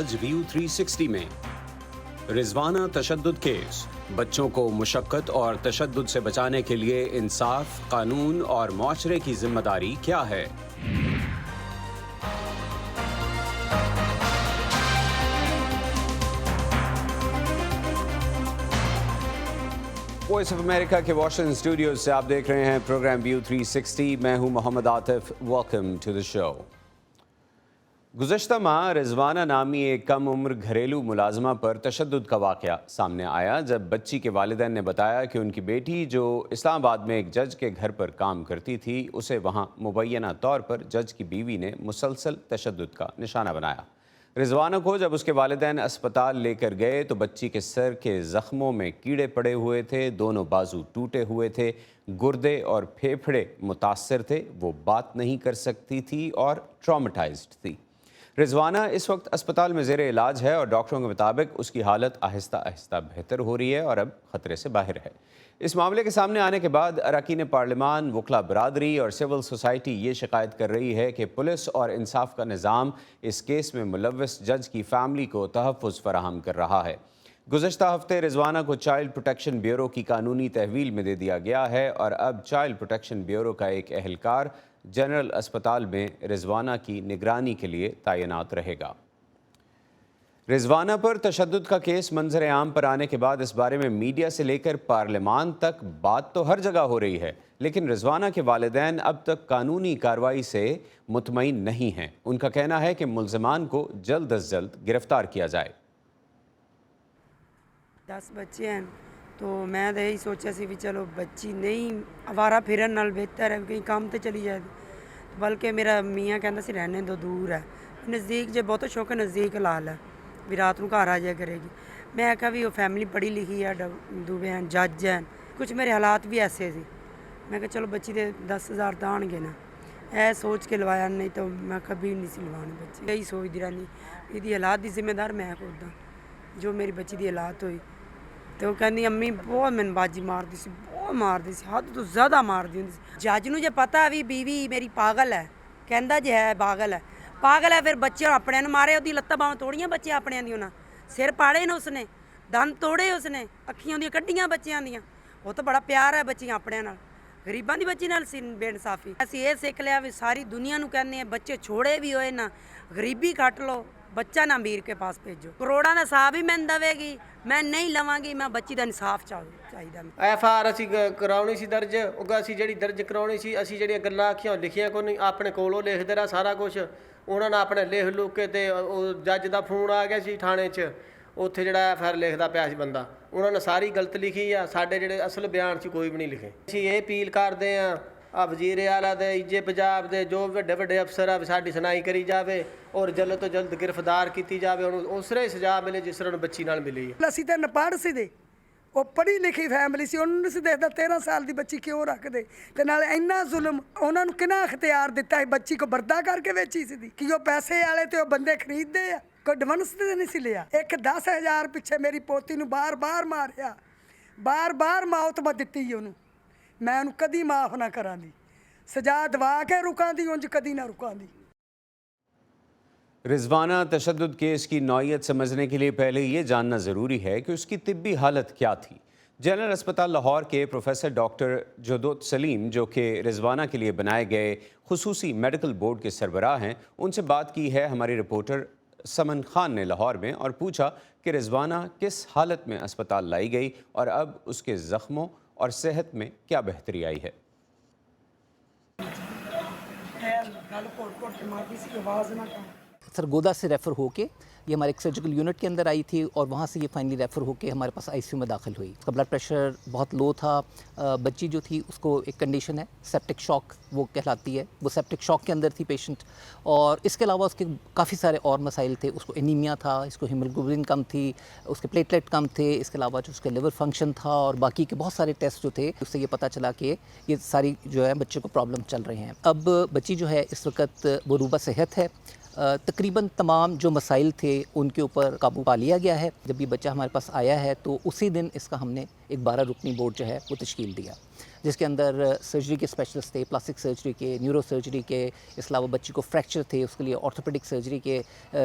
आज व्यू 360 में रिजवाना तशद्दुद केस, बच्चों को मुशक्कत और तशद्दुद से बचाने के लिए इंसाफ, कानून और मुआशरे की जिम्मेदारी क्या है। वॉइस ऑफ अमेरिका के वाशिंगटन स्टूडियो से आप देख रहे हैं प्रोग्राम व्यू 360। मैं हूं Mohammad Atif. Welcome to the show. गुज़श्ता माह रिजवाना नामी एक कम उम्र घरेलू मुलाजमा पर तशद्दुद का वाक़या सामने आया, जब बच्ची के वालिदैन ने बताया कि उनकी बेटी जो इस्लामाबाद में एक जज के घर पर काम करती थी, उसे वहाँ मुबैना तौर पर जज की बीवी ने मुसलसल तशद्दुद का निशाना बनाया। रिजवाना को जब उसके वालिदैन अस्पताल लेकर गए तो बच्ची के सर के ज़ख्मों में कीड़े पड़े हुए थे, दोनों बाजू टूटे हुए थे, गुर्दे और फेफड़े मुतासर थे, वो बात नहीं कर सकती थी और ट्रॉमेटाइज्ड थी। रिजवाना इस वक्त अस्पताल में ज़ेरे इलाज है और डॉक्टरों के मुताबिक उसकी हालत आहिस्ता आहिस्ता बेहतर हो रही है और अब ख़तरे से बाहर है। इस मामले के सामने आने के बाद अरकान पार्लिमान, वकला बरादरी और सिविल सोसाइटी ये शिकायत कर रही है कि पुलिस और इंसाफ का निज़ाम इस केस में मुलव्वस जज की फ़ैमिली को तहफ़्फ़ुज़ फ़राहम कर रहा है। गुज़श्ता हफ्ते रिजवाना को चाइल्ड प्रोटेक्शन ब्यूरो की कानूनी तहवील में दे दिया गया है और अब चाइल्ड प्रोटेक्शन ब्यूरो का एक एहलकार जनरल अस्पताल में रिजवाना की निगरानी के लिए तैनात रहेगा। रिजवाना पर तशद्दुद का केस मंजर आम पर आने के बाद इस बारे में मीडिया से लेकर पार्लिमान तक बात तो हर जगह हो रही है, लेकिन रिजवाना के वालिदैन अब तक कानूनी कार्रवाई से मुतमईन नहीं हैं। उनका कहना है कि मुल्ज़िमान को जल्द अज जल्द गिरफ्तार किया जाए। 10 बच्चे हैं तो मैं तो यही सोचा सी भी चलो बच्ची नहीं आवारा फिरन नाल बेहतर है, कहीं काम तो चली जाए। बल्कि मेरा मियाँ कहता सी रहने दो, दूर है, नज़दीक जो बहुत शौक है, नज़दीक लाल है भी रात को घर आ जाया करेगी। मैं आखा भी वो फैमिली पढ़ी लिखी है, दुबे हैं, जज हैं, कुछ मेरे हालात भी ऐसे सी। मैं कहा चलो बच्ची दे 10,000 तो आने ना, ऐ सोच के लवाया, नहीं तो मैं कभी नहीं सी लवानी बच्ची। यही सोचती रहनी ये हालात की जिम्मेदार मैं खुद हाँ। जो मेरी बच्ची की हालात हुई तो कहती अम्मी बहुत मैंने बाजी मारती सी, बहुत मारती सी, हद तो ज़्यादा मारती होंदी सी। जज नूं जे पता भी बीवी मेरी पागल है, कहता जे है पागल है, फिर बच्चे अपने मारे, उसकी लत्तां बाहां तोड़ियां बच्चे अपने दी, सिर पाड़े ने उसने, दंद तोड़े उसने, अखियां उहदियां कड्डियां बच्चियां दियां। वो तो बड़ा प्यार है बच्चियां अपने नाल, गरीबां दी बच्ची नाल बेइंसाफी। असीं ये सिख लिया भी सारी दुनिया नूं कहने हैं बच्चे छोड़े भी होए ना, गरीबी कट लो, बच्चा ना अमीर के पास भेजो। करोड़ां दा हिसाब ही मैनूं देवेगी, मैं नहीं लवांगी, मैं बच्ची दा इंसाफ चाहिदा। FIR ਅਸੀਂ ਕਰਾਉਣੀ ਸੀ ਦਰਜ, ਉਹ ਅਸੀਂ ਜਿਹੜੀ ਦਰਜ ਕਰਾਉਣੀ ਸੀ, ਅਸੀਂ ਜਿਹੜੀਆਂ ਗੱਲਾਂ ਆਖੀਆਂ ਲਿਖੀਆਂ ਕੋਈ ਨਹੀਂ, ਆਪਣੇ ਕੋਲੋਂ ਲਿਖਦੇ ਰਹਾ ਸਾਰਾ ਕੁਝ। ਉਹਨਾਂ ਨੇ ਆਪਣੇ ਲਿਖ ਲੁੱਕ ਕੇ ਤੇ ਉਹ ਜੱਜ ਦਾ ਫੋਨ ਆ ਗਿਆ ਸੀ ਥਾਣੇ 'ਚ, ਉੱਥੇ ਜਿਹੜਾ FIR ਲਿਖਦਾ ਪਿਆ ਸੀ ਬੰਦਾ, ਉਹਨਾਂ ਨੇ ਸਾਰੀ ਗਲਤ ਲਿਖੀ ਆ, ਸਾਡੇ ਜਿਹੜੇ ਅਸਲ ਬਿਆਨ 'ਚ ਕੋਈ ਵੀ ਨਹੀਂ ਲਿਖੇ। ਅਸੀਂ ਇਹ ਅਪੀਲ ਕਰਦੇ ਹਾਂ ਆ ਵਜ਼ੀਰ ਆਲਾ ਦੇ, ਇੱਜੇ ਪੰਜਾਬ ਦੇ ਜੋ ਵੱਡੇ ਵੱਡੇ ਅਫਸਰ ਆ, ਸਾਡੀ ਸੁਣਾਈ ਕਰੀ ਜਾਵੇ ਔਰ ਜਲਦ ਤੋਂ ਜਲਦ ਗ੍ਰਿਫਤਾਰ ਕੀਤੀ ਜਾਵੇ, ਉਹਨੂੰ ਉਸ ਤਰ੍ਹਾਂ ਹੀ ਸਜ਼ਾ ਮਿਲੇ ਜਿਸ ਤਰ੍ਹਾਂ ਬੱਚੀ ਨਾਲ ਮਿਲੀ ਹੈ। ਅਸੀਂ ਤਾਂ ਨਪੜ੍ਹ ਸੀ ਦੇ, ਉਹ ਪੜ੍ਹੀ ਲਿਖੀ ਫੈਮਿਲੀ ਸੀ, ਉਹਨੂੰ ਨਹੀਂ ਸੀ ਦੇਖਦਾ 13 ਸਾਲ ਦੀ ਬੱਚੀ ਕਿਉਂ ਰੱਖਦੇ, ਤੇ ਨਾਲ ਇੰਨਾ ਜ਼ੁਲਮ ਉਹਨਾਂ ਨੂੰ ਕਿਹਨਾਂ ਅਖਤਿਆਰ ਦਿੱਤਾ ਹੈ ਬੱਚੀ ਕੋ ਬਰਦਾ ਕਰਕੇ ਵੇਚੀ ਸੀ ਦੀ, ਕਿ ਉਹ ਪੈਸੇ ਵਾਲੇ ਤੇ ਉਹ ਬੰਦੇ ਖਰੀਦਦੇ ਆ, ਕੋਈ ਐਡਵਾਂਸ ਤੇ ਨਹੀਂ ਸੀ ਲਿਆ। ਇੱਕ 10,000 ਪਿੱਛੇ ਮੇਰੀ ਪੋਤੀ ਨੂੰ ਬਾਰ-ਬਾਰ ਮਾਰਿਆ, ਬਾਰ-ਬਾਰ ਮੌਤ ਮੈਂ ਦਿੱਤੀ ਉਹਨੂੰ, ਮੈਂ ਉਹਨੂੰ ਕਦੀ ਮਾਫ ਨਾ ਕਰਾਂਗੀ, ਸਜ਼ਾ ਦਵਾ ਕੇ ਰੁਕਾਂਦੀ, ਉਂਝ ਕਦੀ ਨਾ ਰੁਕਾਂਦੀ। रिजवाना तशद्दुद केस की नौइयत समझने के लिए पहले ये जानना ज़रूरी है कि उसकी तिब्बी हालत क्या थी। जनरल अस्पताल लाहौर के प्रोफेसर डॉक्टर जदोत सलीम, जो कि रिजवाना के लिए बनाए गए खुसूसी मेडिकल बोर्ड के सरबराह हैं, उनसे बात की है हमारी रिपोर्टर समन खान ने लाहौर में, और पूछा कि रिजवाना किस हालत में अस्पताल लाई गई और अब उसके ज़ख्मों और सेहत में क्या बेहतरी आई है। सरगोदा से रेफ़र होके ये हमारे एक सर्जिकल यूनिट के अंदर आई थी और वहाँ से ये फाइनली रेफ़र होके हमारे पास ICU में दाखिल हुई। उसका ब्लड प्रेशर बहुत लो था। बच्ची जो थी उसको एक कंडीशन है सेप्टिक शॉक वो कहलाती है, वो सेप्टिक शॉक के अंदर थी पेशेंट, और इसके अलावा उसके काफ़ी सारे और मसाइल थे। उसको एनीमिया था, इसको हीमोग्लोबिन कम थी, उसके प्लेटलेट कम थे, इसके अलावा जो उसका लिवर फंक्शन था और बाकी के बहुत सारे टेस्ट जो थे, उससे ये पता चला कि ये सारी जो है बच्चे को प्रॉब्लम चल रहे हैं। अब बच्ची जो है इस वक्त बरूबा सेहत है, तकरीबन तमाम जो मसाइल थे उनके ऊपर काबू पा लिया गया है। जब ये बच्चा हमारे पास आया है तो उसी दिन इसका हमने एक 12 रुकनी बोर्ड जो है वो तश्कील दिया, जिसके अंदर सर्जरी के स्पेशलिस्ट थे, प्लास्टिक सर्जरी के, न्यूरो सर्जरी के, इसके अलावा बच्ची को फ्रैक्चर थे उसके लिए ऑर्थोपेडिक सर्जरी के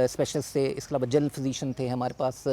स्पेशलिस्ट थे, इसके अलावा जनरल फिजिशियन थे हमारे पास,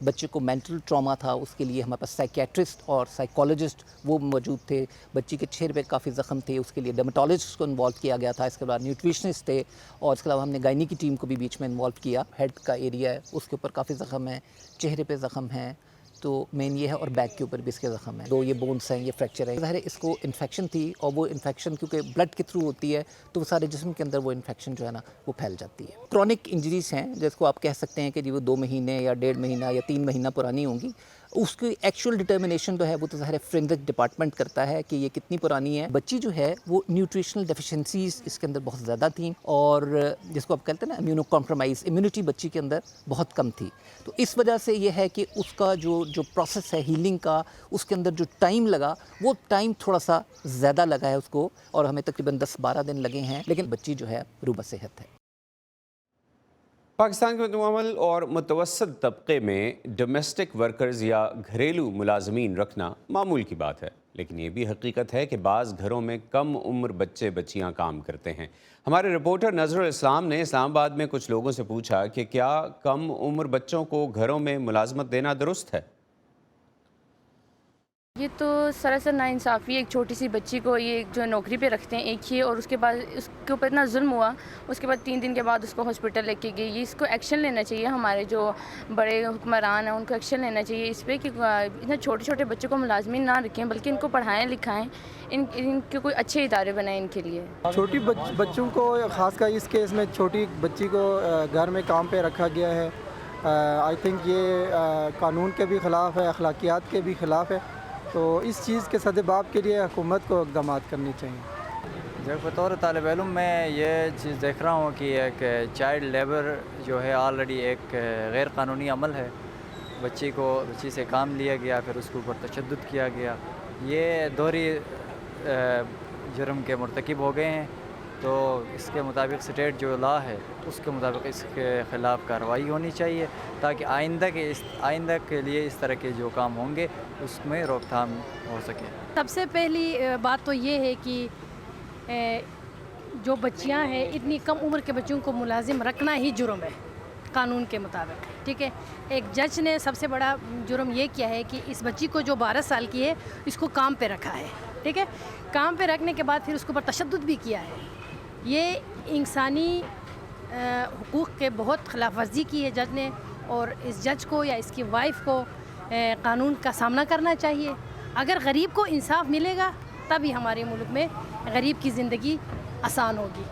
बच्चे को मेंटल ट्रॉमा था उसके लिए हमारे पास साइकियाट्रिस्ट और साइकोलॉजिस्ट वो मौजूद थे, बच्ची के चेहरे पे काफ़ी ज़ख्म थे उसके लिए डर्मेटोलॉजिस्ट को इन्वॉल्व किया गया था, इसके बाद न्यूट्रिशनिस्ट थे और इसके अलावा हमने गायनी की टीम को भी बीच में इन्वॉल्व किया। हेड का एरिया है उसके ऊपर काफ़ी ज़ख्म है, चेहरे पे ज़ख्म है, तो मेन ये है, और बैक के ऊपर भी इसके ज़ख्म है, 2 ये बोन्स हैं, ये फ्रैक्चर है। ज़ाहिर है इसको इन्फेक्शन थी और वो इन्फेक्शन क्योंकि ब्लड के थ्रू होती है तो वो सारे जिस्म के अंदर वो इन्फेक्शन जो है ना वो फैल जाती है। क्रॉनिक इंजरीज़ हैं जिसको आप कह सकते हैं कि जी वो 2 महीने या 1.5 महीना या 3 महीना पुरानी होंगी, उसकी एक्चुअल डिटर्मिनेशन जो है वो तो ज़ाहिर फोरेंसिक डिपार्टमेंट करता है कि ये कितनी पुरानी है। बच्ची जो है वो न्यूट्रिशनल डेफिशिएंसीज इसके अंदर बहुत ज़्यादा थी और जिसको आप कहते हैं ना इम्यूनो कॉम्प्रोमाइज़, इम्यूनिटी बच्ची के अंदर बहुत कम थी, तो इस वजह से ये है कि उसका जो प्रोसेस है हीलिंग का उसके अंदर जो टाइम लगा वो टाइम थोड़ा सा ज़्यादा लगा है उसको, और हमें तकरीबन 10-12 दिन लगे हैं, लेकिन बच्ची जो है रूबा सेहत है। पाकिस्तान के मुतवम्मल और मुतवस्सित तबके में डोमेस्टिक वर्कर्स या घरेलू मुलाजमीन रखना मामूल की बात है, लेकिन ये भी हकीकत है कि बाज़ घरों में कम उम्र बच्चे बच्चियां काम करते हैं। हमारे रिपोर्टर नज़रुल इस्लाम ने इस्लामाबाद में कुछ लोगों से पूछा कि क्या कम उम्र बच्चों को घरों में मुलाजमत देना दुरुस्त है। ये तो सरासर नाइंसाफ़ी है, एक छोटी सी बच्ची को ये जो नौकरी पे रखते हैं एक ही, और उसके बाद उसके ऊपर इतना जुल्म हुआ, उसके बाद 3 दिन के बाद उसको हॉस्पिटल लेके गई। ये इसको एक्शन लेना चाहिए, हमारे जो बड़े हुक्मरान हैं उनको एक्शन लेना चाहिए इस पर कि इतने छोटे छोटे बच्चों को मुलाजमीन ना रखें, बल्कि इनको पढ़ाएँ लिखाएँ, इनके कोई अच्छे इदारे बनाएं इनके लिए। छोटी बच्चों को ख़ासकर इस केस में छोटी बच्ची को घर में काम पे रखा गया है। आई थिंक ये कानून के भी ख़िलाफ़ है, अखलाकियात के भी ख़िलाफ़ है, तो इस चीज़ के सद्देबाब के लिए हुकूमत को इक़दाम करनी चाहिए। जब बतौर तालिब इल्म मैं ये चीज़ देख रहा हूँ कि एक चाइल्ड लेबर जो है ऑलरेडी एक गैर कानूनी अमल है, बच्ची से काम लिया गया, फिर उसके ऊपर तशद्दुद किया गया, ये दोहरी जुर्म के मुर्तकिब हो गए हैं, तो इसके मुताबिक स्टेट जो लॉ है उसके मुताबिक इसके ख़िलाफ़ कार्रवाई होनी चाहिए, ताकि आइंदा के लिए इस तरह के जो काम होंगे उसमें रोकथाम हो सके। सबसे पहली बात तो ये है कि जो बच्चियां हैं इतनी कम उम्र के बच्चों को मुलाजिम रखना ही जुर्म है कानून के मुताबिक, ठीक है। एक जज ने सबसे बड़ा जुर्म ये किया है कि इस बच्ची को जो 12 साल की है इसको काम पे रखा है, ठीक है। काम पे रखने के बाद फिर उसके ऊपर तशद्दुद भी किया है। ये इंसानी हुकूक़ के बहुत खिलाफ वर्जी की है जज ने, और इस जज को या इसकी वाइफ को कानून का सामना करना चाहिए। अगर गरीब को इंसाफ मिलेगा तभी हमारे मुल्क में गरीब की ज़िंदगी आसान होगी।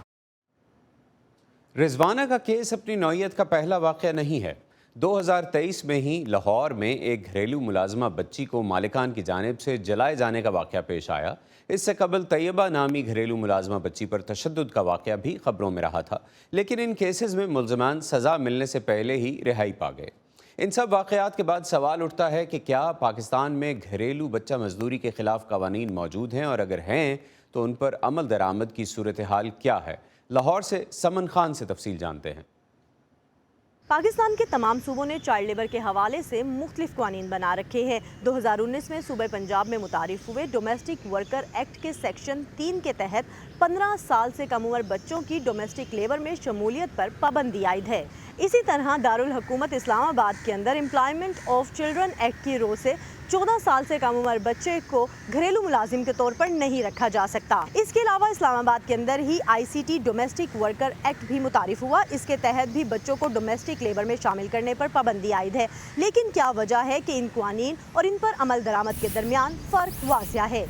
रिजवाना का केस अपनी नौइयत का पहला वाक़या नहीं है। 2023 में ही लाहौर में एक घरेलू मुलाजमा बच्ची को मालिकान की जानिब से जलाए जाने का वाक़या पेश आया। इससे कबल तैयबा नामी घरेलू मुलाजमा बच्ची पर तशद्दुद का वाक़या भी खबरों में रहा था, लेकिन इन केसेस में मुल्ज़मान सज़ा मिलने से पहले ही रिहाई पा गए। इन सब वाक़यात के बाद सवाल उठता है कि क्या पाकिस्तान में घरेलू बच्चा मजदूरी के ख़िलाफ़ कवानीन मौजूद हैं, और अगर हैं तो उन पर अमल दरामद की सूरत हाल क्या है। लाहौर से समन खान से तफसील जानते हैं। पाकिस्तान के तमाम सूबों ने चाइल्ड लेबर के हवाले से मुख्तलिफ कानून बना रखे हैं। 2019 में सूबे पंजाब में मुतारिफ हुए डोमेस्टिक वर्कर एक्ट के सेक्शन 3 के तहत 15 साल से कम उम्र बच्चों की डोमेस्टिक लेबर में शमूलियत पर पाबंदी आयद है। इसी तरह दारुल हुकूमत इस्लामाबाद के अंदर एम्प्लॉयमेंट ऑफ चिल्ड्रन एक्ट की रो से 14 साल से कम उम्र बच्चे को घरेलू मुलाजिम के तौर पर नहीं रखा जा सकता। इसके अलावा इस्लामाबाद के अंदर ही ICT डोमेस्टिक वर्कर एक्ट भी मुतारिफ हुआ। इसके तहत भी बच्चों को डोमेस्टिक लेबर में शामिल करने पर पाबंदी आयद है। लेकिन क्या वजह है कि इन कानून और इन पर अमल दरामद के दरमियान फ़र्क वाज़िया है।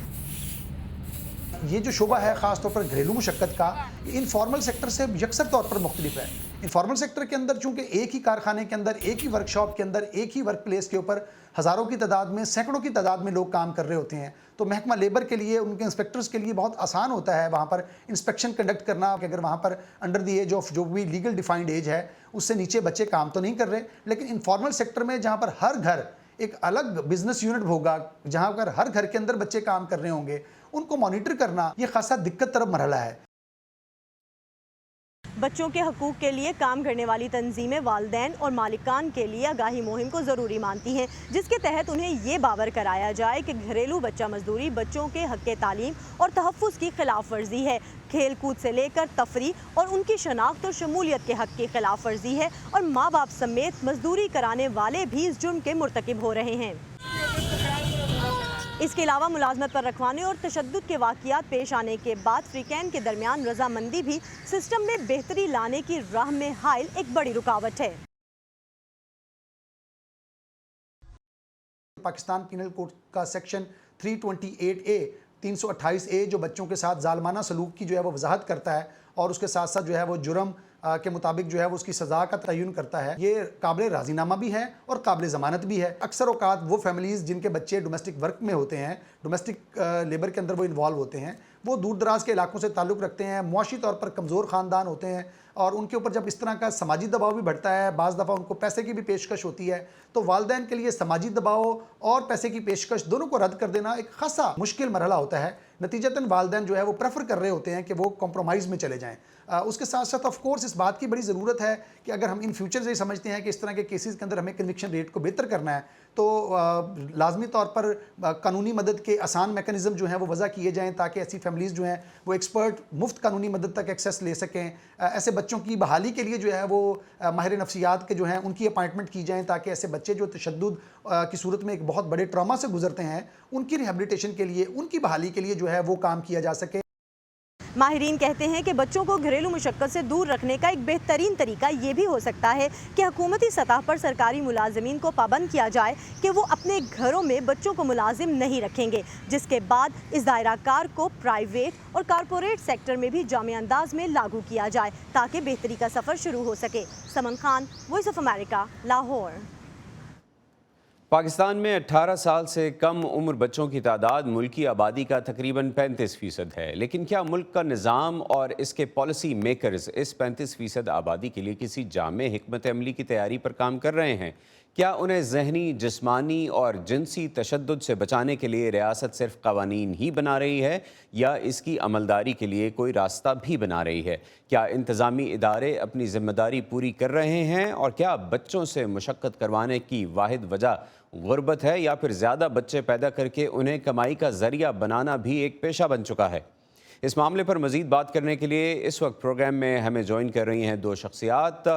ये जो शोबा है ख़ास तौर पर घरेलू मुशक्क़त का, इनफॉर्मल सेक्टर से यकसर तौर पर मुख्तलिफ है। इनफॉर्मल सेक्टर के अंदर चूँकि एक ही कारखाने के अंदर, एक ही वर्कशॉप के अंदर, एक ही वर्क प्लेस के ऊपर हज़ारों की तादाद में, सैकड़ों की तादाद में लोग काम कर रहे होते हैं, तो महकमा लेबर के लिए, उनके इंस्पेक्टर्स के लिए बहुत आसान होता है वहाँ पर इंस्पेक्शन कंडक्ट करना कि अगर वहाँ पर अंडर द एज ऑफ जो भी लीगल डिफाइंड एज है उससे नीचे बच्चे काम तो नहीं कर रहे। लेकिन इनफॉर्मल सेक्टर में जहाँ पर हर घर एक अलग बिजनेस यूनिट होगा, जहाँ पर हर घर के अंदर बच्चे काम कर रहे होंगे, उनको मॉनिटर करना ये खासा दिक्कत तरफ मरहला है। बच्चों के हकूक़ के लिए काम करने वाली तंजीमें वालिदैन और मालिकान के लिए आगाही मुहिम को ज़रूरी मानती हैं, जिसके तहत उन्हें ये बावर कराया जाए कि घरेलू बच्चा मजदूरी बच्चों के हक़ तालीम और तहफ़्फ़ुज़ की खिलाफ वर्जी है, खेल कूद से लेकर तफरीह और उनकी शनाख्त और शमूलियत के हक़ की खिलाफ वर्जी है, और माँ बाप समेत मजदूरी कराने वाले भी इस जुर्म के मुर्तकिब हो रहे हैं। इसके अलावा मुलाजमत पर रखवाने और तशद्दुद के वाक़ियात पेश आने के बाद फ़रीक़ैन के दरमियान रजामंदी भी सिस्टम में बेहतरी लाने की राह में हाइल एक बड़ी रुकावट है। पाकिस्तान पीनल कोड का सेक्शन 328A 328A जो बच्चों के साथ जालमाना सलूक की जो है वो वजाहत करता है और उसके साथ साथ जो है वो जुर्म के मुताबिक जो है वो उसकी सज़ा का तयन करता है। ये काबिल राज़ीनामा भी है और काबिल ज़मानत भी है। अक्सर औक़ात वो फैमिलीज़ जिनके बच्चे डोमेस्टिक वर्क में होते हैं, डोमेस्टिक लेबर के अंदर वो इन्वॉल्व होते हैं, वो दूर दराज के इलाकों से ताल्लुक़ रखते हैं, मुआशी तौर पर कमज़ोर ख़ानदान होते हैं, और उनके ऊपर जब इस तरह का समाजी दबाव भी बढ़ता है, बाज़ दफ़ा उनको पैसे की भी पेशकश होती है, तो वालिदैन के लिए समाजी दबाव और पैसे की पेशकश दोनों को रद्द कर देना एक खासा मुश्किल मरहला होता है। नतीजतन वालिदैन जो है वो प्रेफर कर रहे होते हैं कि वो कॉम्प्रोमाइज़ में चले जाएँ। उसके साथ साथ ऑफ कोर्स इस बात की बड़ी ज़रूरत है कि अगर हम इन फ्यूचर ये समझते हैं कि इस तरह के केसेस के अंदर हमें कन्विक्शन रेट को बेहतर करना है, तो लाजमी तौर पर कानूनी मदद के आसान मेकनिज़म जो हैं वो वज़ा किए जाएँ ताकि ऐसी फैमिलीज़ जो हैं वो एक्सपर्ट मुफ्त कानूनी मदद तक एक्सेस ले सकें। ऐसे बच्चों की बहाली के लिए जो है वो माहिर नफ्सियात के जो हैं उनकी अपॉइंटमेंट की जाएँ ताकि ऐसे बच्चे जो तशद्दुद की सूरत में एक बहुत बड़े ट्रॉमा से गुजरते हैं उनकी रिहेबिलिटेशन के लिए, उनकी बहाली के लिए जो है वो काम किया जा सके। माहिरीन कहते हैं कि बच्चों को घरेलू मुशक्क़त से दूर रखने का एक बेहतरीन तरीका ये भी हो सकता है कि हुकूमती सतह पर सरकारी मुलाजमीन को पाबंद किया जाए कि वो अपने घरों में बच्चों को मुलाजिम नहीं रखेंगे, जिसके बाद इस दायरा कार को प्राइवेट और कारपोरेट सेक्टर में भी जामे अंदाज में लागू किया जाए ताकि बेहतरी का सफ़र शुरू हो सके। Saman Khan, Voice of America, Lahore. Pakistan में 18 साल से कम उम्र बच्चों की तादाद मुल्की आबादी का तकरीबन 35% है, लेकिन क्या मुल्क का निज़ाम और इसके पॉलिसी मेकर्स इस 35% आबादी के लिए किसी जामे हिकमत अमली की तैयारी पर काम कर रहे हैं? क्या उन्हें ज़हनी, जिस्मानी और जिनसी तशद्दुद से बचाने के लिए रियासत सिर्फ कवानीन ही बना रही है या इसकी अमलदारी के लिए कोई रास्ता भी बना रही है? क्या इंतज़ामी इदारे अपनी ज़िम्मेदारी पूरी कर रहे हैं? और क्या बच्चों से मुशक्क़त करवाने की वाहिद वजह गुर्बत है या फिर ज़्यादा बच्चे पैदा करके उन्हें कमाई का ज़रिया बनाना भी एक पेशा बन चुका है? इस मामले पर मज़ीद बात करने के लिए इस वक्त प्रोग्राम में हमें ज्वाइन कर रही हैं दो शख्सियात।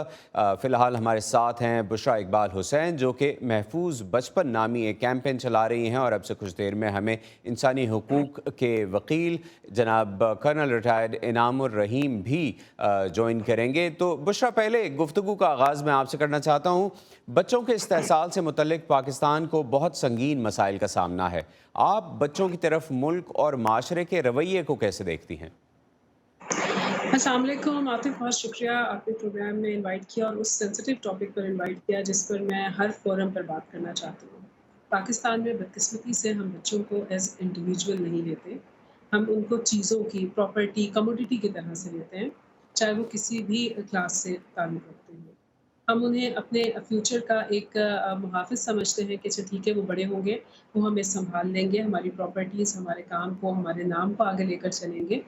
फ़िलहाल हमारे साथ हैं बुशरा इकबाल हुसैन जो कि महफूज बचपन नामी एक कैंपेन चला रही हैं और अब से कुछ देर में हमें इंसानी हुकूक के वकील जनाब कर्नल रिटायर्ड इनामुर रहीम भी ज्वाइन करेंगे। तो बुशरा, पहले गुफ्तगू का आगाज़ मैं आपसे करना चाहता हूँ। बच्चों के इस्तेहसाल से मुतल्लिक पाकिस्तान को बहुत संगीन मसाइल का सामना है। आप बच्चों की तरफ मुल्क और माशरे के रवैये को कैसे देखती हैं? अस्सलाम वालेकुम आतिफ, बहुत शुक्रिया आपने प्रोग्राम में इनवाइट किया और उस सेंसिटिव टॉपिक पर इनवाइट किया जिस पर मैं हर फोरम पर बात करना चाहती हूँ। पाकिस्तान में बदकिस्मती से हम बच्चों को एज इंडिविजुअल नहीं लेते, हम उनको चीज़ों की, प्रॉपर्टी, कमोडिटी की तरह से लेते हैं, चाहे वो किसी भी क्लास से ताल्लुक़ रखते हैं। हम उन्हें अपने फ्यूचर का एक मुहाफ़िज़ समझते हैं कि अच्छा ठीक है वो बड़े होंगे, वो हमें संभाल लेंगे, हमारी प्रॉपर्टीज़, हमारे काम को, हमारे नाम को आगे लेकर चलेंगे।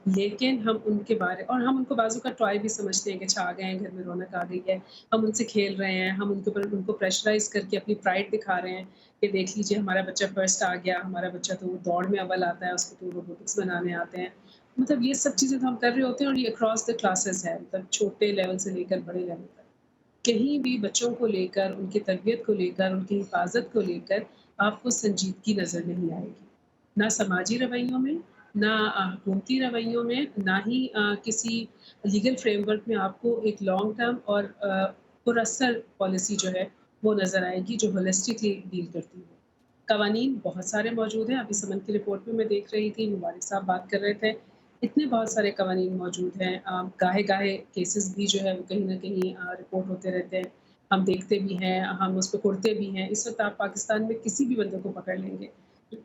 लेकिन हम उनके बारे और हम उनको बाजू का टॉय भी समझते हैं कि अच्छा आ गए हैं, घर में रौनक आ गई है, हम उनसे खेल रहे हैं, हम उनके ऊपर उनको प्रेशराइज़ करके अपनी प्राइड दिखा रहे हैं कि देख लीजिए हमारा बच्चा फर्स्ट आ गया, हमारा बच्चा तो दौड़ में अव्वल आता है, उसको तो रोबोटिक्स बनाने आते हैं। मतलब ये सब चीज़ें तो हम कर रहे होते हैं और ये अक्रॉस द क्लासेस है, मतलब छोटे लेवल से लेकर बड़े लेवल तक। कहीं भी बच्चों को लेकर, उनकी तरबियत को लेकर, उनकी हिफाजत को लेकर आपको संजीदगी नज़र नहीं आएगी, ना समाजी रवैयों में, ना हुकूमती रवैयों में, ना ही किसी लीगल फ्रेमवर्क में आपको एक लॉन्ग टर्म और पुरअसर पॉलिसी जो है वो नज़र आएगी जो होलिस्टिकली डील करती है। कवानीन बहुत सारे मौजूद हैं, अभी समन की रिपोर्ट में मैं देख रही थी, मुबारक साहब बात कर रहे थे, इतने बहुत सारे कवानीन मौजूद हैं। गाहे गाहे केसेस भी जो है वो कहीं ना कहीं रिपोर्ट होते रहते हैं, हम देखते भी हैं, हम उस पर कुड़ते भी हैं। इस वक्त आप पाकिस्तान में किसी भी बंदे को पकड़ लेंगे,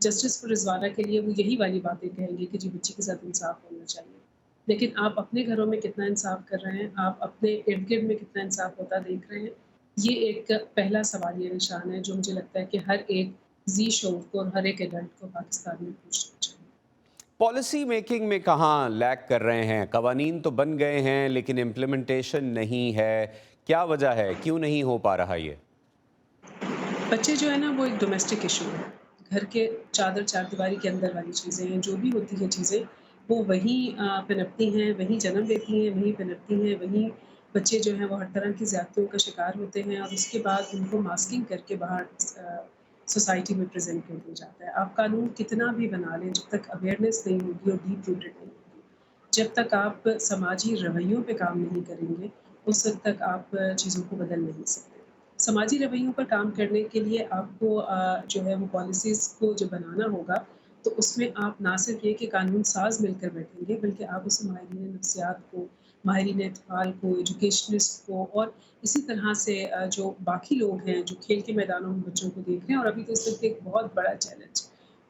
जस्टिस फॉर रिजवाना के लिए वो यही वाली बातें कहेंगे कि जी बच्ची के साथ इंसाफ होना चाहिए। लेकिन आप अपने घरों में कितना इंसाफ कर रहे हैं, आप अपने इर्द गिर्द में कितना इंसाफ होता देख रहे हैं, ये एक पहला सवालिया निशान है जो मुझे लगता है कि हर एक जी शोर को और हर एक एडल्ट को पाकिस्तान में पूछना चाहिए। पॉलिसी मेकिंग में कहाँ लैग कर रहे हैं? कवानीन तो बन गए हैं लेकिन इम्प्लीमेंटेशन नहीं है। क्या वजह है? क्यों नहीं हो पा रहा ये? बच्चे जो है ना वो एक डोमेस्टिक इशू है। घर के चादर चारदीवारी के अंदर वाली चीज़ें हैं, जो भी होती हैं चीज़ें, वो वहीं पनपती हैं, वहीं जन्म लेती हैं, वहीं पनपती हैं, वहीं बच्चे जो हैं वो हर तरह की ज़्यादतियों का शिकार होते हैं और उसके बाद उनको मास्किंग करके बाहर सोसाइटी में प्रेज़ेंट कर दिया जाता है। आप कानून कितना भी बना लें, जब तक अवेयरनेस नहीं होगी और डीप रूटेड नहीं होगी, जब तक आप समाजी रवैयों पे काम नहीं करेंगे, उस वक़्त तक आप चीज़ों को बदल नहीं सकते। समाजी रवैयों पर काम करने के लिए आपको जो है वो पॉलिसीज़ को जब बनाना होगा, तो उसमें आप ना सिर्फ ये कि कानून साज़ मिलकर बैठेंगे, बल्कि आप उसमें माहिरीन नफ्सियात को, माहिरीन इत्फ़ाल को, एजुकेशनिस्ट को और इसी तरह से जो बाकी लोग हैं, जो खेल के मैदानों में बच्चों को देख रहे हैं और अभी तो इस वक़्त एक बहुत बड़ा चैलेंज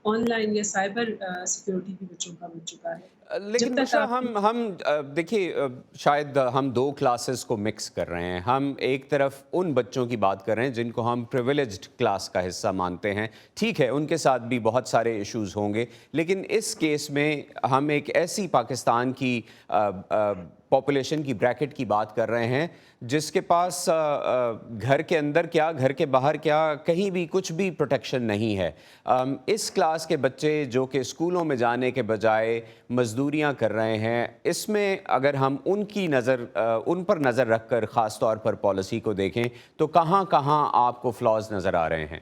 ऑनलाइन या साइबर सिक्योरिटी भी बच्चों का बन चुका है। लेकिन जब तक बुशरा आप हम देखिए, शायद हम दो क्लासेस को मिक्स कर रहे हैं। हम एक तरफ उन बच्चों की बात कर रहे हैं जिनको हम प्रिविलेज्ड क्लास का हिस्सा मानते हैं। ठीक है, उनके साथ भी बहुत सारे इश्यूज होंगे, लेकिन इस केस में हम एक ऐसी पाकिस्तान की पॉपुलेशन की ब्रैकेट की बात कर रहे हैं जिसके पास घर के अंदर क्या, घर के बाहर क्या, कहीं भी कुछ भी प्रोटेक्शन नहीं है। इस क्लास के बच्चे जो कि स्कूलों में जाने के बजाय मजदूरियां कर रहे हैं, इसमें अगर हम उन पर नज़र रखकर ख़ास तौर पर पॉलिसी को देखें तो कहाँ कहाँ आपको फ्लॉज नज़र आ रहे हैं?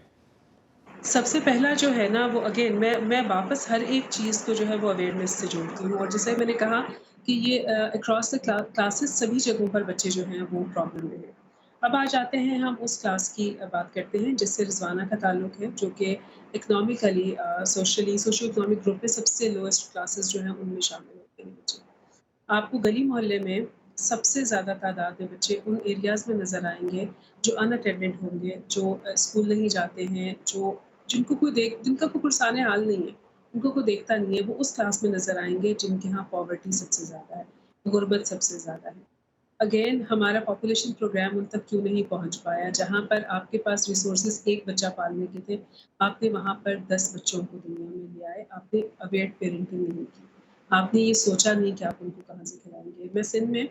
सबसे पहला जो है ना वो अगेन मैं वापस हर एक चीज़ को जो है वो अवेयरनेस से जोड़ती हूँ और जैसे मैंने कहा कि ये अक्रॉस द क्लासेस सभी जगहों पर बच्चे जो हैं वो प्रॉब्लम में हैं। अब आ जाते हैं हम उस क्लास की बात करते हैं जिससे रिजवाना का ताल्लुक है, जो कि economically socially socio economic group में सबसे लोएस्ट क्लासेस जो हैं उनमें शामिल होते हैं बच्चे। आपको गली मोहल्ले में सबसे ज़्यादा तादाद में बच्चे उन एरियाज़ में नज़र आएंगे जो अनअटेंडेड होंगे, जो स्कूल नहीं जाते हैं, जिनका कोई पुरसाने हाल नहीं है, उनको कोई देखता नहीं है, वो उस क्लास में नज़र आएंगे जिनके यहाँ पॉवर्टी सबसे ज़्यादा है, गुर्बत सबसे ज़्यादा है। अगेन हमारा पॉपुलेशन प्रोग्राम उन तक क्यों नहीं पहुँच पाया? जहाँ पर आपके पास रिसोर्सेज एक बच्चा पालने के थे, आपने वहाँ पर 10 बच्चों को दुनिया में ले आए, आपने अवेयर पेरेंटिंग नहीं की। आपने ये सोचा नहीं कि आप उनको कहाँ से खिलाएँगे। मैं सिंध में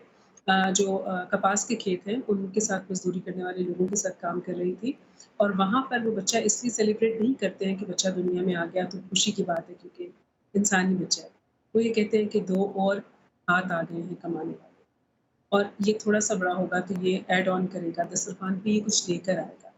जो कपास के खेत हैं, उनके साथ मज़दूरी करने वाले लोगों के साथ काम कर रही थी और वहाँ पर वो बच्चा इसलिए सेलिब्रेट नहीं करते हैं कि बच्चा दुनिया में आ गया तो खुशी की बात है, क्योंकि इंसानी बच्चा है। वो ये कहते हैं कि 2 और हाथ आ गए हैं कमाने वाले और ये थोड़ा-सा बड़ा होगा तो ये ऐड ऑन करेगा, दस्तरखान पे ये कुछ लेकर आएगा।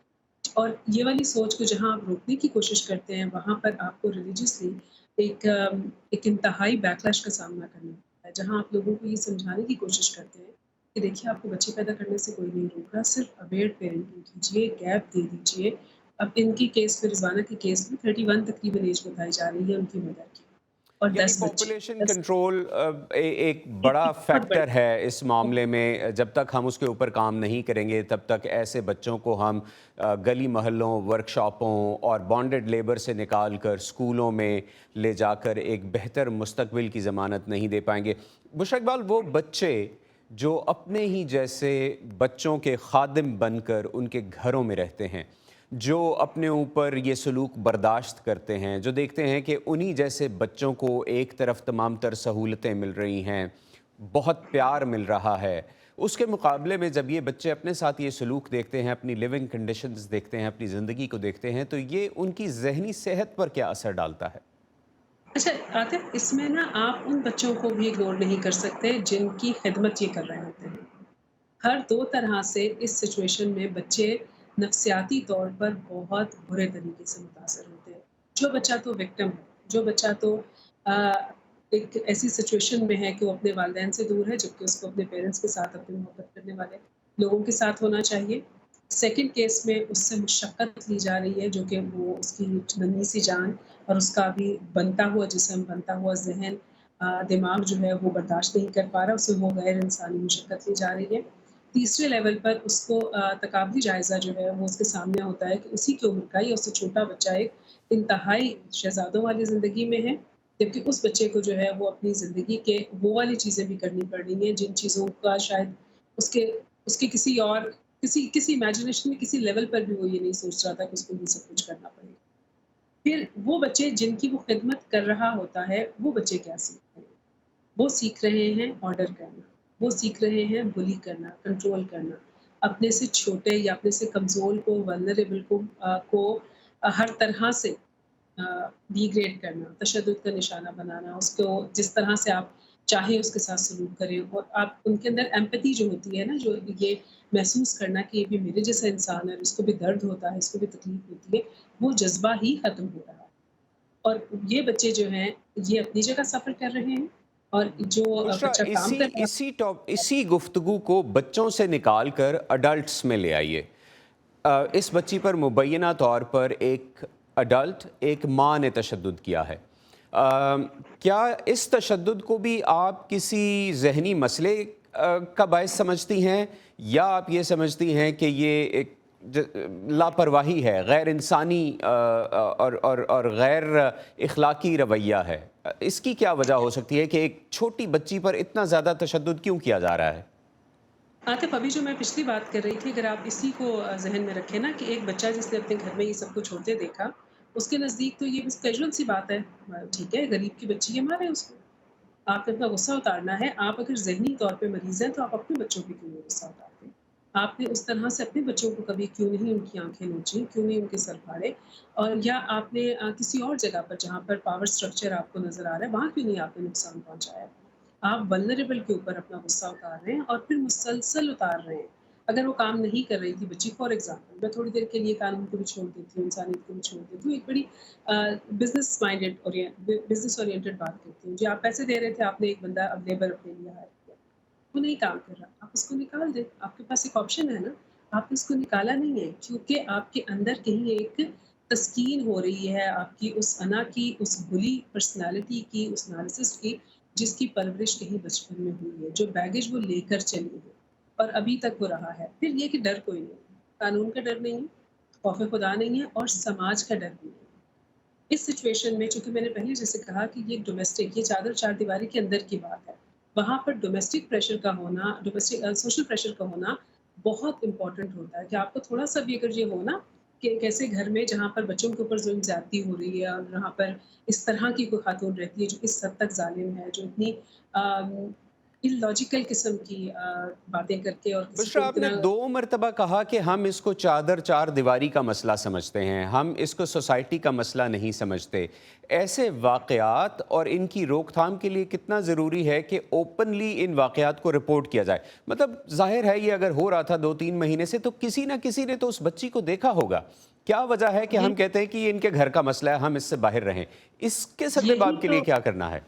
और ये वाली सोच को जहाँ आप रोकने की कोशिश करते हैं, वहाँ पर आपको रिलीजियसली एक इंतहाई बैकलैश का सामना करना पड़ता है, जहाँ आप लोगों को ये समझाने की कोशिश करते हैं कि देखिए आपको बच्चे पैदा करने से कोई नहीं रोक रहा, सिर्फ अवेयर पेरेंटिंग कीजिए, गैप दे दीजिए। अब इनकी केस में, रिज़वाना के केस में 31 तकरीबन एज बताई जा रही है उनकी मदर की और 10 बच्चे। पॉपुलेशन कंट्रोल एक बड़ा फैक्टर है इस मामले में। जब तक हम उसके ऊपर काम नहीं करेंगे तब तक ऐसे बच्चों को हम गली मोहल्लों, वर्कशॉपों और बॉन्डेड लेबर से निकाल कर स्कूलों में ले जाकर एक बेहतर मुस्तकबिल की ज़मानत नहीं दे पाएंगे। बुशरा इकबाल, वो बच्चे जो अपने ही जैसे बच्चों के खादिम बनकर उनके घरों में रहते हैं, जो अपने ऊपर ये सलूक बर्दाश्त करते हैं, जो देखते हैं कि उन्हीं जैसे बच्चों को एक तरफ तमाम तर सहूलतें मिल रही हैं, बहुत प्यार मिल रहा है, उसके मुकाबले में जब ये बच्चे अपने साथ ये सलूक देखते हैं, अपनी लिविंग कंडीशंस देखते हैं, अपनी ज़िंदगी को देखते हैं, तो ये उनकी ज़हनी सेहत पर क्या असर डालता है? अच्छा आतिफ, इसमें ना आप उन बच्चों को भी इग्नोर नहीं कर सकते जिनकी खिदमत ये कर रहे होते हैं। हर 2 तरह से इस सिचुएशन में बच्चे नफ्सियाती तौर पर बहुत बुरे तरीके से मुतासर होते हैं। जो बच्चा तो विक्टिम है, जो बच्चा तो एक ऐसी सिचुएशन में है कि वो अपने वालिदैन से दूर है, जबकि उसको अपने पेरेंट्स के साथ, अपनी मोहब्बत करने वाले लोगों के साथ होना चाहिए। सेकंड केस में उससे मुशक्क़त ली जा रही है, जो कि वो उसकी नन्ही सी जान और उसका अभी बनता हुआ जिस्म, बनता हुआ ज़हन, दिमाग जो है वो बर्दाश्त नहीं कर पा रहा, उसे वो गैर इंसानी मुशक्क़त ली जा रही है। तीसरे लेवल पर उसको तकाबली जायज़ा जो है वो उसके सामने होता है कि उसी की उम्र का या उससे छोटा बच्चा एक इंतहाई शहज़ादों वाली ज़िंदगी में है, जबकि उस बच्चे को जो है वो अपनी ज़िंदगी के वो वाली चीज़ें भी करनी पड़ रही हैं जिन चीज़ों का शायद उसके किसी और किसी इमेजिनेशन में किसी लेवल पर भी वो ये नहीं सोच रहा था कि उसको ये सब कुछ करना पड़ेगा। پھر وہ بچے جن کی وہ خدمت کر رہا ہوتا ہے وہ بچے کیا سیکھ رہے ہیں؟ وہ سیکھ رہے ہیں آرڈر کرنا، وہ سیکھ رہے ہیں بلی کرنا، کنٹرول کرنا، اپنے سے چھوٹے یا اپنے سے کمزور کو، ولنریبل کو ہر طرح سے ڈیگریڈ کرنا، تشدد کا نشانہ بنانا، اس کو جس طرح سے آپ چاہے اس کے ساتھ سلوک کریں، اور آپ ان کے اندر ایمپتھی جو ہوتی ہے نا، جو یہ محسوس کرنا کہ یہ بھی میرے جیسا انسان ہے، اس کو بھی درد ہوتا ہے، اس کو بھی تکلیف ہوتی ہے، وہ جذبہ ہی ختم ہو رہا ہے. اور یہ بچے جو ہیں یہ اپنی جگہ سفر کر رہے ہیں، اور جو بشرا، بچہ کام کر رہا ہے اسی گفتگو کو بچوں سے نکال کر اڈلٹس میں لے آئیے. اس بچی پر مبینہ طور پر ایک اڈلٹ، ایک ماں نے تشدد کیا ہے. کیا اس تشدد کو بھی آپ کسی ذہنی مسئلے کا باعث سمجھتی ہیں، یا آپ یہ سمجھتی ہیں کہ یہ ایک لاپرواہی ہے، غیر انسانی اور غیر اخلاقی رویہ ہے؟ اس کی کیا وجہ ہو سکتی ہے کہ ایک چھوٹی بچی پر اتنا زیادہ تشدد کیوں کیا جا رہا ہے؟ عاطف، ابھی جو میں پچھلی بات کر رہی تھی، اگر آپ اسی کو ذہن میں رکھیں نا کہ ایک بچہ جس نے اپنے گھر میں یہ سب کچھ ہوتے دیکھا، اس کے نزدیک تو یہ بس کیجول سی بات ہے، ٹھیک ہے غریب کی بچی ہے، مارے اس کو. آپ نے اپنا غصہ اتارنا ہے. آپ اگر ذہنی طور پہ مریض ہیں تو آپ اپنے بچوں پہ کیوں نہیں غصہ اتارتے؟ آپ نے اس طرح سے اپنے بچوں کو کبھی کیوں نہیں ان کی آنکھیں نوچی، کیوں نہیں ان کے سر پھاڑے؟ اور یا آپ نے کسی اور جگہ پر جہاں پر پاور سٹرکچر آپ کو نظر آ رہا ہے وہاں کیوں نہیں آپ نے نقصان پہنچایا؟ آپ ولنریبل کے اوپر اپنا غصہ اتار رہے ہیں، اور پھر مسلسل اتار رہے ہیں. اگر وہ کام نہیں کر رہی تھی بچی، فار ایگزامپل میں تھوڑی دیر کے لیے قانون کو بھی چھوڑ دیتی ہوں، انسانیت کو بھی چھوڑ دیتی ہوں، ایک بڑی بزنس اورینٹڈ بات کرتی ہوں. جی آپ پیسے دے رہے تھے، آپ نے ایک بندہ اب لیبر اپنے لیے ہائر کیا، وہ نہیں کام کر رہا، آپ اس کو نکال دیں. آپ کے پاس ایک آپشن ہے نا، آپ نے اس کو نکالا نہیں ہے، کیونکہ آپ کے اندر کہیں ایک تسکین ہو رہی ہے آپ کی اس انا کی، اس بلی پرسنالٹی کی، اس نارسسٹ کی، جس کی پرورش کہیں بچپن میں ہوئی ہے، جو بیگیج وہ لے کر چلی ہے اور ابھی تک وہ رہا ہے. پھر یہ کہ ڈر کوئی نہیں، قانون کا ڈر نہیں ہے، خوف خدا نہیں ہے، اور سماج کا ڈر نہیں ہے. اس سچویشن میں چونکہ میں نے پہلے جیسے کہا کہ یہ ڈومیسٹک، یہ چادر چار دیواری کے اندر کی بات ہے، وہاں پر ڈومیسٹک پریشر کا ہونا، سوشل پریشر کا ہونا بہت امپورٹنٹ ہوتا ہے. کہ آپ کو تھوڑا سا بھی اگر یہ ہو نا کہ ایک ایسے گھر میں جہاں پر بچوں کے اوپر ظلم زیادتی ہو رہی ہے، اور جہاں پر اس طرح کی کوئی خاتون رہتی ہے جو اس حد تک ظالم ہے، جو اتنی اللاجیکل قسم کی باتیں کر کے، اور بشرا، آپ نے 2 مرتبہ کہا کہ ہم اس کو چادر چار دیواری کا مسئلہ سمجھتے ہیں، ہم اس کو سوسائٹی کا مسئلہ نہیں سمجھتے. ایسے واقعات اور ان کی روک تھام کے لیے کتنا ضروری ہے کہ اوپنلی ان واقعات کو رپورٹ کیا جائے؟ مطلب ظاہر ہے یہ اگر ہو رہا تھا 2-3 مہینے سے تو کسی نہ کسی نے تو اس بچی کو دیکھا ہوگا. کیا وجہ ہے کہ ہم کہتے ہیں کہ یہ ان کے گھر کا مسئلہ ہے، ہم اس سے باہر رہیں؟ اس کے سدے باب کے لیے کیا کرنا ہے؟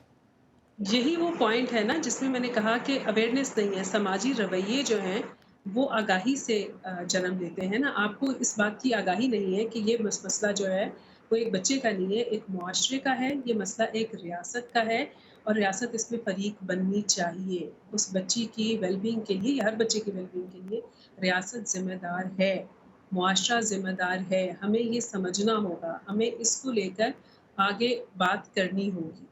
یہی وہ پوائنٹ ہے نا جس میں نے کہا کہ اویئرنیس نہیں ہے. سماجی رویے جو ہیں وہ آگاہی سے جنم لیتے ہیں نا. آپ کو اس بات کی آگاہی نہیں ہے کہ یہ مسئلہ جو ہے وہ ایک بچے کا نہیں ہے، ایک معاشرے کا ہے. یہ مسئلہ ایک ریاست کا ہے، اور ریاست اس میں فریق بننی چاہیے. اس بچی کی ویل بینگ کے لیے، یا ہر بچے کی ویل بینگ کے لیے ریاست ذمہ دار ہے، معاشرہ ذمہ دار ہے. ہمیں یہ سمجھنا ہوگا، ہمیں اس کو لے کر آگے بات کرنی ہوگی.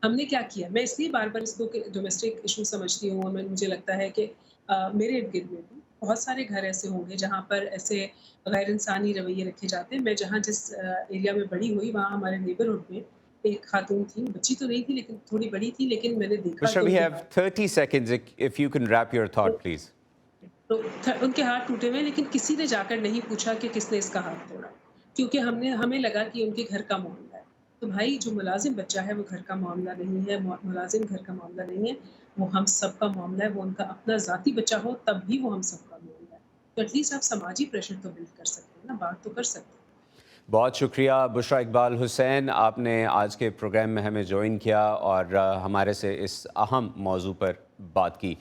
ہم نے کیا کیا؟ میں اس لیے بار بار اس کو ڈومیسٹک ایشو سمجھتی ہوں، اور مجھے لگتا ہے کہ میرے ارد گرد میں بھی بہت سارے گھر ایسے ہوں گے جہاں پر ایسے غیر انسانی رویے رکھے جاتے ہیں. میں جس ایریا میں بڑی ہوئی وہاں ہمارے نیبرہڈ میں ایک خاتون تھی، بچی تو نہیں تھی لیکن تھوڑی بڑی تھی، لیکن میں نے دیکھا Bishra, we have 30 seconds if you can wrap your thought, please. تو ان کے ہاتھ ٹوٹے ہوئے، لیکن کسی نے جا کر نہیں پوچھا کہ کس نے اس کا ہاتھ توڑا، کیونکہ ہمیں لگا کہ ان کے گھر کا معاملہ ہے. تو بھائی جو ملازم بچہ ہے وہ گھر کا معاملہ نہیں ہے، ملازم گھر کا معاملہ نہیں ہے، وہ ہم سب کا معاملہ ہے. وہ ان کا اپنا ذاتی بچہ ہو تب بھی وہ ہم سب کا معاملہ ہے. تو ایٹ لیسٹ آپ سماجی پریشر تو بلڈ کر سکتے ہیں نا، بات تو کر سکتے ہیں. بہت شکریہ بشرا اقبال حسین، آپ نے آج کے پروگرام میں ہمیں جوائن کیا اور ہمارے سے اس اہم موضوع پر بات کی.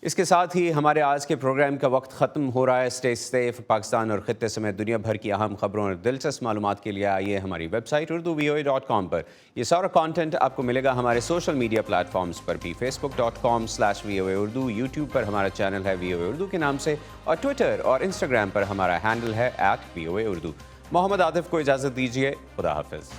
اس کے ساتھ ہی ہمارے آج کے پروگرام کا وقت ختم ہو رہا ہے. Stay safe. پاکستان اور خطے سمیت دنیا بھر کی اہم خبروں اور دلچسپ معلومات کے لیے آئیے ہماری ویب سائٹ urduvoa.com پر. یہ سارا کانٹینٹ آپ کو ملے گا ہمارے سوشل میڈیا پلیٹ فارمز پر بھی. facebook.com/VOA Urdu، یوٹیوب پر ہمارا چینل ہے VOA Urdu کے نام سے، اور ٹویٹر اور انسٹاگرام پر ہمارا ہینڈل ہے @VOA Urdu. محمد عاطف کو اجازت دیجیے. خدا حافظ.